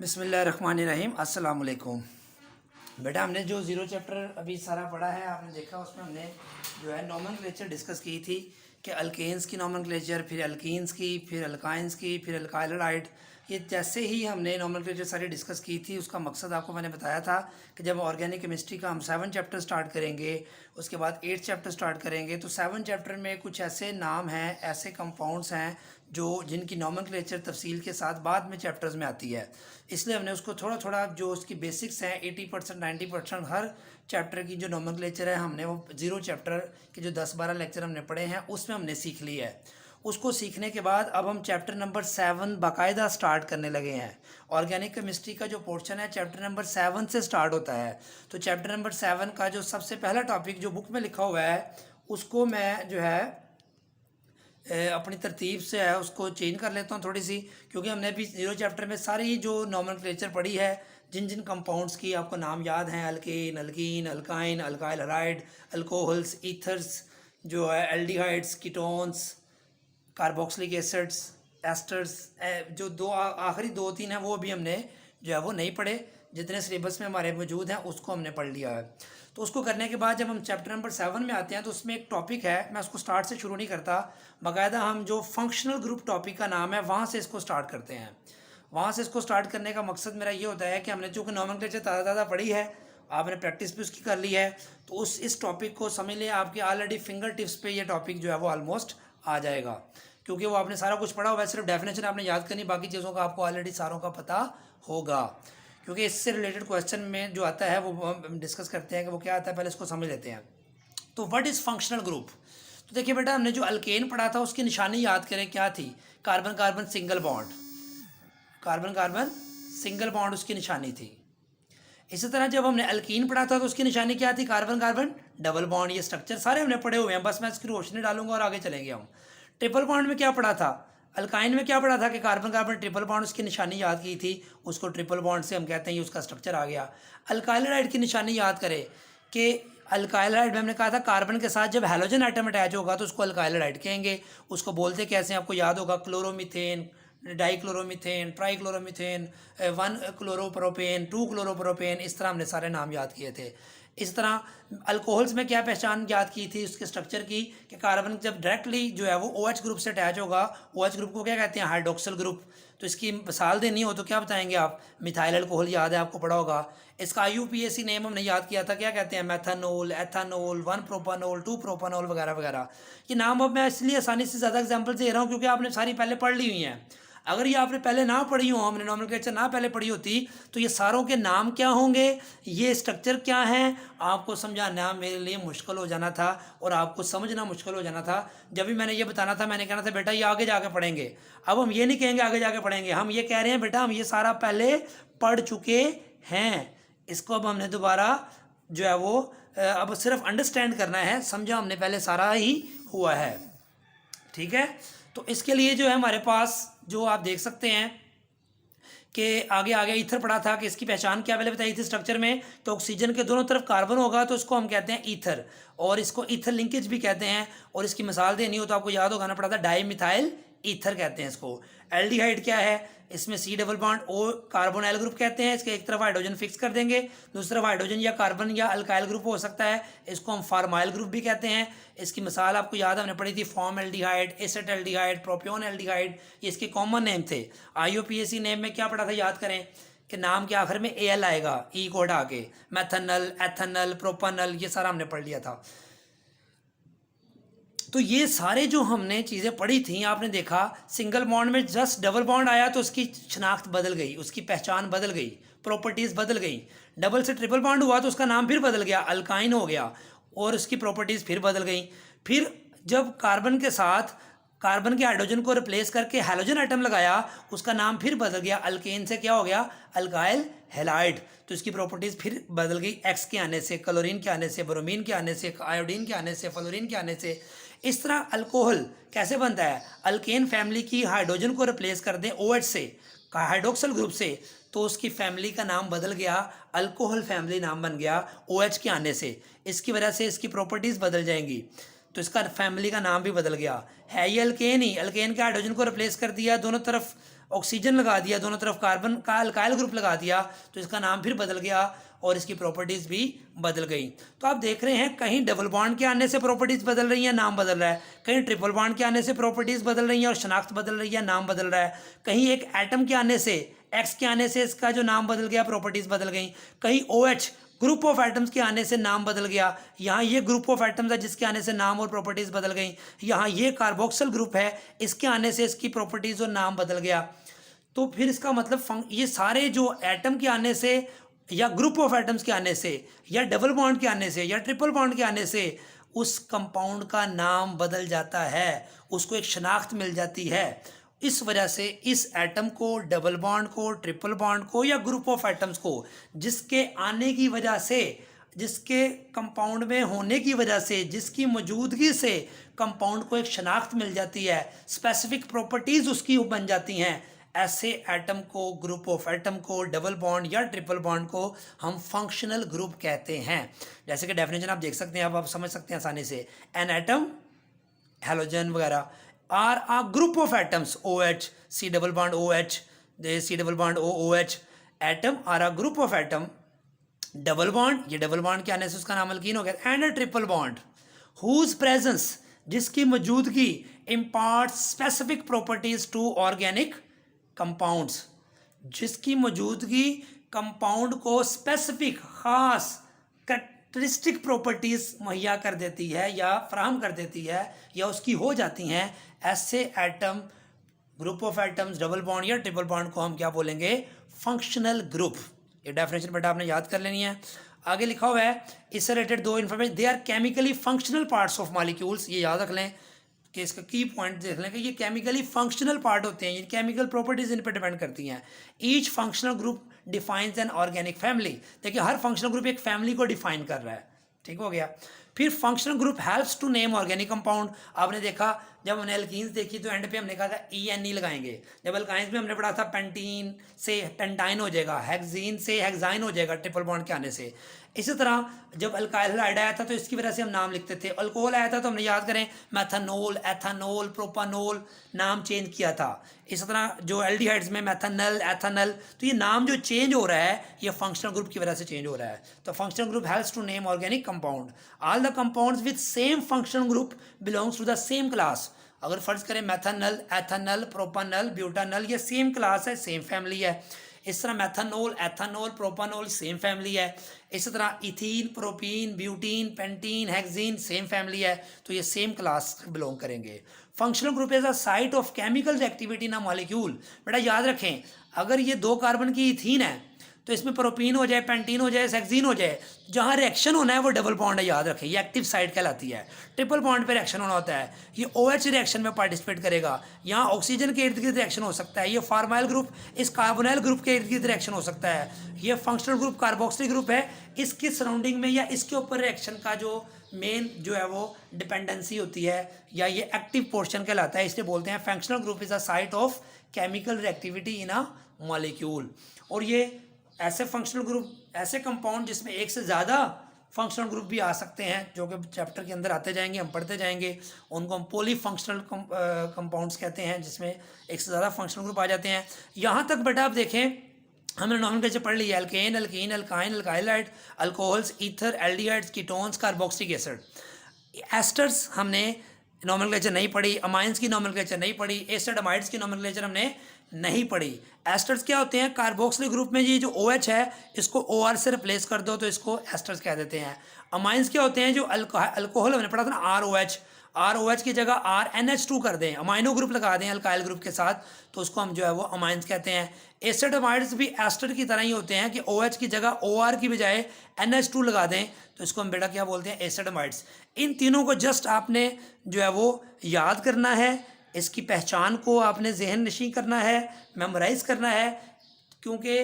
बिस्मिल्लाहिर्रहमानिर्रहीम अस्सलाम वालेकुम। बेटा हमने जो ज़ीरो चैप्टर अभी सारा पढ़ा है आपने देखा, उसमें हमने जो है नॉमेनक्लेचर डिस्कस की थी कि अल्केन्स की नॉमेनक्लेचर, फिर अल्कीन्स की, फिर अल्काइंस की, फिर अल्काइलराइड। ये जैसे ही हमने नॉमेनक्लेचर सारी डिस्कस की थी, उसका मकसद आपको मैंने बताया था कि जब ऑर्गेनिक केमिस्ट्री का हम 7 चैप्टर स्टार्ट करेंगे, उसके बाद 8 चैप्टर स्टार्ट करेंगे, तो 7 चैप्टर में कुछ ऐसे नाम हैं, ऐसे कंपाउंड्स हैं जो जिनकी नॉमेनक्लेचर तफसील के साथ बाद में चैप्टर्स में आती है। इसलिए हमने उसको थोड़ा थोड़ा जो उसकी बेसिक्स हैं 80% 90% हर चैप्टर की जो नॉमेनक्लेचर है हमने वो ज़ीरो चैप्टर के जो 10-12 लेक्चर हमने पढ़े हैं उसमें हमने सीख ली है। उसको सीखने के बाद अब हम चैप्टर नंबर 7 बाकायदा स्टार्ट करने लगे हैं। ऑर्गेनिक केमिस्ट्री का जो पोर्शन है चैप्टर नंबर 7 से स्टार्ट होता है। तो चैप्टर नंबर 7 का जो सबसे पहला टॉपिक जो बुक में लिखा हुआ है उसको मैं जो है अपनी तरतीब से है उसको चेंज कर लेता हूँ थोड़ी सी, क्योंकि हमने अभी ज़ीरो चैप्टर में सारी जो नॉमेनक्लेचर पढ़ी है, जिन जिन कंपाउंड्स की आपको नाम याद हैं, alkane, alkyne, alkyne, alkyl halide, alcohols, ethers, जो है aldehydes, ketones, carboxylic acids, asters, जो दो आखिरी 2-3 हैं वो भी हमने जो है वो नहीं पढ़े। जितने सिलेबस में हमारे मौजूद हैं उसको हमने पढ़ लिया है। तो उसको करने के बाद जब हम चैप्टर नंबर 7 में आते हैं तो उसमें एक टॉपिक है, मैं उसको स्टार्ट से शुरू नहीं करता, बाकायदा हम जो फंक्शनल ग्रुप टॉपिक का नाम है वहाँ से इसको स्टार्ट करते हैं। वहाँ से इसको स्टार्ट करने का मकसद मेरा ये होता है कि हमने चूँकि नॉमेनक्लेचर ताज़ा पढ़ी है, आपने प्रैक्टिस भी उसकी कर ली है, तो इस टॉपिक को समझ लिया आपके ऑलरेडी फिंगर टिप्स पे ये टॉपिक जो है वो ऑलमोस्ट आ जाएगा, क्योंकि वो आपने सारा कुछ पढ़ा हुआ है, सिर्फ डेफिनेशन आपने याद करनी, बाकी चीज़ों का आपको ऑलरेडी सारों का पता होगा। क्योंकि इससे रिलेटेड क्वेश्चन में जो आता है वो हम डिस्कस करते हैं कि वो क्या आता है, पहले इसको समझ लेते हैं। तो व्हाट इज़ फंक्शनल ग्रुप? तो देखिए बेटा, हमने जो अल्केन पढ़ा था उसकी निशानी याद करें क्या थी? Carbon carbon single bond, carbon carbon single bond उसकी निशानी थी। इसी तरह जब हमने अल्कीन पढ़ा था तो उसकी निशानी क्या थी? Carbon carbon double bond. ये स्ट्रक्चर सारे हमने पढ़े हुए हैं, बस मैं इसकी रोशनी डालूंगा और आगे चलेंगे हम। ट्रिपल बॉन्ड में क्या पढ़ा था? अल्काइन में क्या पढ़ा था कि कार्बन कार्बन ट्रिपल बॉन्ड, उसकी निशानी याद की थी, उसको ट्रिपल बॉन्ड से हम कहते हैं, ये उसका स्ट्रक्चर आ गया। अल्काइलराइड की निशानी याद करें कि अल्काइलराइड में हमने कहा था कार्बन के साथ जब हैलोजन आइटम अटैच होगा तो उसको अल्काइलराइड कहेंगे। उसको बोलते कैसे आपको याद होगा? क्लोरोमीथेन, डाइक्लोरोमीथेन, ट्राइक्लोरोमीथेन, 1 क्लोरोप्रोपेन, 2 क्लोरोप्रोपेन, इस तरह हमने सारे नाम याद किए थे। इस तरह अल्कोहल्स में क्या पहचान याद की थी उसके स्ट्रक्चर की कि कार्बन जब डायरेक्टली जो है वो OH ग्रुप से अटैच होगा, OH ग्रुप को क्या कहते हैं? Hydroxyl group. तो इसकी मिसाल देनी हो तो क्या बताएंगे आप? मिथाइल अल्कोहल याद है, आपको पढ़ा होगा। इसका IUPAC नेम हमने याद किया था, क्या कहते हैं? मेथनॉल, एथनॉल, 1 प्रोपानॉल, 2 प्रोपानॉल वगैरह वगैरह। ये नाम अब मैं इसलिए आसानी से ज़्यादा एग्जाम्पल दे रहा हूँ क्योंकि आपने सारी पहले पढ़ ली हुई हैं। अगर ये आपने पहले ना पढ़ी हो, हमने नॉमेनक्लेचर ना पहले पढ़ी होती, तो ये सारों के नाम क्या होंगे, ये स्ट्रक्चर क्या हैं, आपको समझाना मेरे लिए मुश्किल हो जाना था और आपको समझना मुश्किल हो जाना था। जब भी मैंने ये बताना था मैंने कहना था बेटा ये आगे जाके पढ़ेंगे। अब हम ये नहीं कहेंगे आगे जाके पढ़ेंगे, हम ये कह रहे हैं बेटा हम ये सारा पहले पढ़ चुके हैं, इसको अब हमने दोबारा जो है वो अब सिर्फ अंडरस्टैंड करना है, समझा हमने पहले सारा ही हुआ है। ठीक है, तो इसके लिए जो है हमारे पास जो आप देख सकते हैं कि आगे आगे ईथर पढ़ा था कि इसकी पहचान क्या पहले बताई थी स्ट्रक्चर में, तो ऑक्सीजन के दोनों तरफ कार्बन होगा तो इसको हम कहते हैं ईथर, और इसको ईथर लिंकेज भी कहते हैं। और इसकी मिसाल देनी हो तो आपको याद होगा ना, पड़ा था डाई मिथाइल ईथर कहते हैं इसको। एल्डिहाइड क्या है? इसमें C double bond O carbonyl group कहते हैं। इसके एक तरफ हाइड्रोजन फिक्स कर देंगे, दूसरी तरफ हाइड्रोजन या कार्बन या अल्काइल ग्रुप हो सकता है, इसको हम फार्माइल ग्रुप भी कहते हैं। इसकी मिसाल आपको याद हमने पढ़ी थी, फॉर्म एल्डिहाइड, एसेटल्डिहाइड, प्रोपियोन एल्डिहाइड, ये इसके कॉमन नेम थे। IUPAC नेम में क्या पढ़ा था याद करें कि नाम के आखिर में AL आएगा, E को हटा के। मैथनल, एथनल, प्रोपानल, ये सारा हमने पढ़ लिया था। तो ये सारे जो हमने चीज़ें पढ़ी थी, आपने देखा सिंगल बॉन्ड में जस्ट डबल बॉन्ड आया तो उसकी शनाख्त बदल गई, उसकी पहचान बदल गई, प्रॉपर्टीज़ बदल गई। डबल से ट्रिपल बॉन्ड हुआ तो उसका नाम फिर बदल गया, अल्काइन हो गया, और उसकी प्रॉपर्टीज़ फिर बदल गई। फिर जब कार्बन के साथ कार्बन के हाइड्रोजन को रिप्लेस करके हैलोजन आइटम लगाया, उसका नाम फिर बदल गया, अल्केन से क्या हो गया? Alkyl halide. तो इसकी प्रॉपर्टीज़ फिर बदल गई, एक्स के आने से, क्लोरीन के आने से, ब्रोमीन के आने से, आयोडीन के आने से, फ्लोरीन के आने से। इस तरह अल्कोहल कैसे बनता है? अल्केन फैमिली की हाइड्रोजन को रिप्लेस कर दें OH से, हाइड्रोक्सिल ग्रुप से, तो उसकी फैमिली का नाम बदल गया, अल्कोहल फैमिली नाम बन गया OH के आने से। इसकी वजह से इसकी प्रॉपर्टीज़ बदल जाएंगी, तो इसका फैमिली का नाम भी बदल गया। है ये अल्केन ही, अल्केन के हाइड्रोजन को रिप्लेस कर दिया, दोनों तरफ ऑक्सीजन लगा दिया, दोनों तरफ कार्बन का अल्काइल ग्रुप लगा दिया, तो इसका नाम फिर बदल गया और इसकी प्रॉपर्टीज़ भी बदल गई। तो आप देख रहे हैं कहीं डबल बॉन्ड के आने से प्रॉपर्टीज़ बदल रही हैं, नाम बदल रहा है, कहीं ट्रिपल बॉन्ड के आने से प्रॉपर्टीज़ बदल रही हैं और शनाख्त बदल रही है, नाम बदल रहा है, कहीं एक एटम के आने से, एक्स के आने से इसका जो नाम बदल गया, प्रॉपर्टीज़ बदल गई, कहीं OH ग्रुप ऑफ एटम्स के आने से नाम बदल गया, यहाँ ये ग्रुप ऑफ एटम्स है जिसके आने से नाम और प्रॉपर्टीज़ बदल गई, यहाँ ये कार्बोक्सिल ग्रुप है इसके आने से इसकी प्रॉपर्टीज़ और नाम बदल गया। तो फिर इसका मतलब ये सारे जो एटम के आने से या ग्रुप ऑफ एटम्स के आने से या डबल बॉन्ड के आने से या ट्रिपल बॉन्ड के आने से उस कंपाउंड का नाम बदल जाता है, उसको एक शनाख्त मिल जाती है। इस वजह से इस एटम को, डबल बॉन्ड को, ट्रिपल बॉन्ड को या ग्रुप ऑफ एटम्स को जिसके आने की वजह से, जिसके कंपाउंड में होने की वजह से, जिसकी मौजूदगी से कंपाउंड को एक शनाख्त मिल जाती है, स्पेसिफिक प्रॉपर्टीज़ उसकी बन जाती हैं, ऐसे एटम को, ग्रुप ऑफ एटम को, डबल बॉन्ड या ट्रिपल बॉन्ड को हम फंक्शनल ग्रुप कहते हैं। जैसे कि डेफिनेशन आप देख सकते हैं, अब आप समझ सकते हैं आसानी से, एन एटम, हैलोजन वगैरह, or a group of atoms, OH, C double bond OH, C double bond OOH, atom or a group of atom, double bond, ये डबल बॉन्ड के आने से उसका नाम अल्कीन हो गया, and a triple bond whose presence, जिसकी मौजूदगी impart specific properties to organic compounds, जिसकी मौजूदगी कंपाउंड को स्पेसिफिक खास कैरेक्टरिस्टिक प्रॉपर्टीज़ मुहैया कर देती है या फराहम कर देती है या उसकी हो जाती हैं, ऐसे atom, group of atoms, double bond या ट्रिपल बॉन्ड को हम क्या बोलेंगे? Functional group. ये डेफिनेशन बेटा आपने याद कर लेनी है। आगे लिखा हुआ है इससे रिलेटेड दो information, they are chemically functional parts of molecules. ये याद रख लें कि इसका की पॉइंट देख लें कि ये केमिकली फंक्शनल पार्ट होते हैं, ये केमिकल प्रॉपर्टीज इन पर डिपेंड करती हैं। Each functional group defines an organic family. देखिए हर फंक्शनल ग्रुप एक फैमिली को डिफाइन कर रहा है, ठीक हो गया। फिर functional group helps to name organic compound. आपने देखा जब हमने एल्कीन्स देखी तो एंड पे हमने कहा था ENE लगाएंगे। जब अल्काइंस में हमने पढ़ा था पेंटीन से पेंटाइन हो जाएगा, हेक्सीन से हेक्साइन हो जाएगा ट्रिपल बॉन्ड के आने से। इसी तरह जब अल्काइल हाइड आया था तो इसकी वजह से हम नाम लिखते थे। अल्कोहल आया था तो हमने याद करें मैथनोल, एथानोल, प्रोपानोल नाम चेंज किया था। इसी तरह जो एल्डिहाइड्स में मैथनल, एथानल, तो ये नाम जो चेंज हो रहा है ये फंक्शनल ग्रुप की वजह से चेंज हो रहा है। तो functional group helps to name organic compound. All the compounds with same functional group belongs to the same class. अगर फर्ज करें मैथनल, एथानल, प्रोपानल, ब्यूटानल, ये सेम क्लास है, सेम फैमिली है। इस तरह methanol, ethanol, propanol same family है। इसी तरह ethene, propene, butene, pentene, hexene same family है, तो ये सेम क्लास बिलोंग करेंगे। Functional group is a site of chemical activity in a molecule. बेटा याद रखें अगर ये 2 कार्बन की इथीन है तो इसमें प्रोपीन हो जाए, पेंटीन हो जाए, हेक्सीन हो जाए, जहाँ रिएक्शन होना है वो डबल बॉन्ड है, याद रखें ये एक्टिव साइट कहलाती है। ट्रिपल बॉन्ड पे रिएक्शन होना होता है, ये OH रिएक्शन में पार्टिसिपेट करेगा। यहाँ ऑक्सीजन के इर्द गिर्द रिएक्शन हो सकता है, ये फार्माइल ग्रुप इस कार्बोनाइल ग्रुप के इर्द गिर्द रिएक्शन हो सकता है। ये फंक्शनल ग्रुप कार्बोक्सिल ग्रुप है, इसकी सराउंडिंग में या इसके ऊपर रिएक्शन का जो मेन जो है वो डिपेंडेंसी होती है या ये एक्टिव पोर्शन कहलाता है, इसलिए बोलते हैं functional group is a site of chemical reactivity in a molecule. और ये ऐसे फंक्शनल ग्रुप, ऐसे कंपाउंड जिसमें एक से ज़्यादा फंक्शनल ग्रुप भी आ सकते हैं, जो कि चैप्टर के अंदर आते जाएंगे, हम पढ़ते जाएंगे, उनको हम पॉली फंक्शनल कंपाउंड्स कहते हैं, जिसमें एक से ज़्यादा फंक्शनल ग्रुप आ जाते हैं। यहाँ तक बेटा आप देखें हमने नॉमेनक्लेचर पढ़ लिया, alkane, alkene, alkyne, alkyl halide, alcohols, ether, aldehydes, ketones, carboxylic acid. Esters हमने नॉमेनक्लेचर नहीं पढ़ी, अमाइंस की नॉमेनक्लेचर नहीं पढ़ी, एसिड अमाइड्स की नॉमेनक्लेचर हमने नहीं पढ़ी। एस्टर्स क्या होते हैं? कार्बोक्सिलिक ग्रुप में ये जो OH है इसको OR से रिप्लेस कर दो तो इसको एस्टर्स कह देते हैं। अमाइंस क्या होते हैं? जो अल्कोहल हमने पढ़ा था ना ROH की जगह RNH2 कर दें, अमाइनो ग्रुप लगा दें अल्काइल ग्रुप के साथ, तो उसको हम जो है वो अमाइंस कहते हैं। एसिड अमाइड्स भी एस्टर की तरह ही होते हैं कि OH की जगह OR की बजाय NH2 लगा दें तो इसको हम बेटा क्या बोलते हैं? Acid amides. इन तीनों को जस्ट आपने जो है वो याद करना है, इसकी पहचान को आपने जहन नशी करना है, मेमोराइज करना है, क्योंकि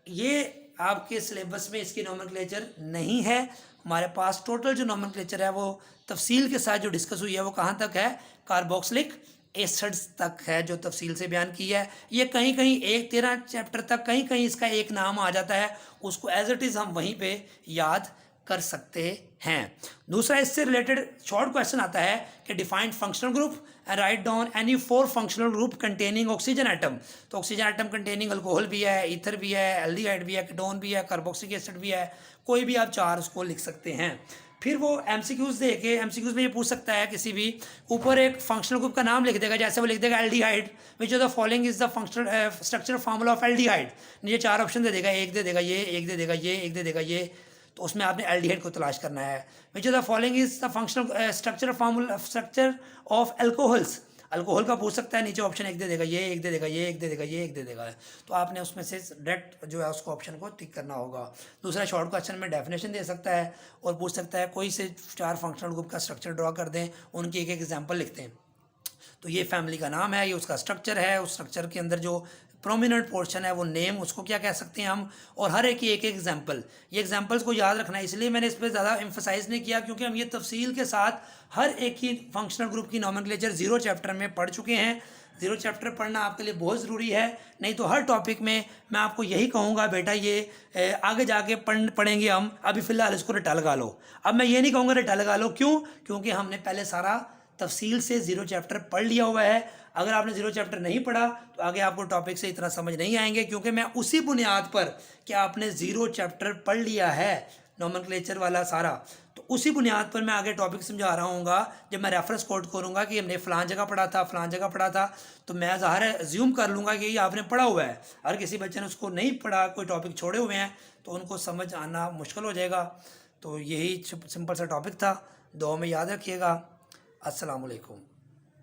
ये आपके सिलेबस में इसकी नॉमेनक्लेचर नहीं है। हमारे पास टोटल जो नॉमेनक्लेचर है वो तफसील के साथ जो डिस्कस हुई है वो कहाँ तक है? कार्बोक्सिलिक एसिड्स तक है, जो तफसील से बयान की है। ये कहीं कहीं 13 चैप्टर तक कहीं कहीं इसका एक नाम आ जाता है, उसको एज इट इज़ हम वहीं पे याद कर सकते हैं। दूसरा इससे रिलेटेड शॉर्ट क्वेश्चन आता है कि defined functional group and write down any 4 functional group containing oxygen atom. तो ऑक्सीजन एटम कंटेनिंग अल्कोहल भी है, ईथर भी है, एल्डिहाइड भी है, कीटोन भी है, कार्बोक्सिलिक एसिड भी है, कोई भी आप 4 उसको लिख सकते हैं। फिर वो एमसीक्यूज दे के एमसीक्यूज में ये पूछ सकता है किसी भी ऊपर एक फंक्शनल ग्रुप का नाम लिख देगा, जैसे वो लिख देगा aldehyde, which of the following is the functional structure formula of aldehyde. ये 4 ऑप्शन दे देगा, एक दे देगा ये, एक दे देगा ये, एक दे देगा ये। तो उसमें आपने एल्डिहाइड को तलाश करना है। Which of the following is the functional structure of alcohols. Alcohol का पूछ सकता है, नीचे ऑप्शन एक दे देगा ये, एक दे देगा ये, एक दे देगा ये, एक दे देगा। तो आपने उसमें से डायरेक्ट जो है उसको ऑप्शन को टिक करना होगा। दूसरा शॉर्ट क्वेश्चन में डेफिनेशन दे सकता है और पूछ सकता है कोई से 4 फंक्शनल ग्रुप का स्ट्रक्चर ड्रॉ कर दें, उनकी एक एक एग्जाम्पल लिखते हैं। तो ये फैमिली का नाम है, ये उसका स्ट्रक्चर है, उस स्ट्रक्चर के अंदर जो प्रोमिनेंट पोर्शन है वो नेम, उसको क्या कह सकते हैं हम, और हर एक की एक एक एग्जाम्पल। ये एग्जाम्पल्स को याद रखना है, इसलिए मैंने इस पर ज़्यादा एम्फोसाइज नहीं किया क्योंकि हम ये तफसील के साथ हर एक ही फंक्शनल ग्रुप की नॉमेनक्लेचर 0 चैप्टर में पढ़ चुके हैं। 0 चैप्टर पढ़ना आपके लिए बहुत ज़रूरी है, नहीं तो हर टॉपिक में मैं आपको यही कहूँगा बेटा ये आगे जाके पढ़ेंगे हम, अभी फ़िलहाल इसको रटा लगा लो। अब मैं ये नहीं कहूँगा रटा लगा लो, क्यों? क्योंकि हमने पहले सारा तफसील से 0 चैप्टर पढ़ लिया हुआ है। अगर आपने 0 चैप्टर नहीं पढ़ा तो आगे आपको टॉपिक से इतना समझ नहीं आएंगे, क्योंकि मैं उसी बुनियाद पर कि आपने 0 चैप्टर पढ़ लिया है नॉमेनक्लेचर वाला सारा, तो उसी बुनियाद पर मैं आगे टॉपिक समझा रहा हूँ। जब मैं रेफरेंस कोट करूँगा कि हमने फ़लाँ जगह पढ़ा था, फ़लाँ जगह पढ़ा था, तो मैं ज़ाहिर है अज्यूम कर लूँगा कि ये आपने पढ़ा हुआ है। अगर किसी बच्चे ने उसको नहीं पढ़ा, कोई टॉपिक छोड़े हुए हैं, तो उनको समझ आना मुश्किल हो जाएगा। तो यही सिंपल सा टॉपिक था, दुआ में याद रखिएगा। अस्सलाम वालेकुम।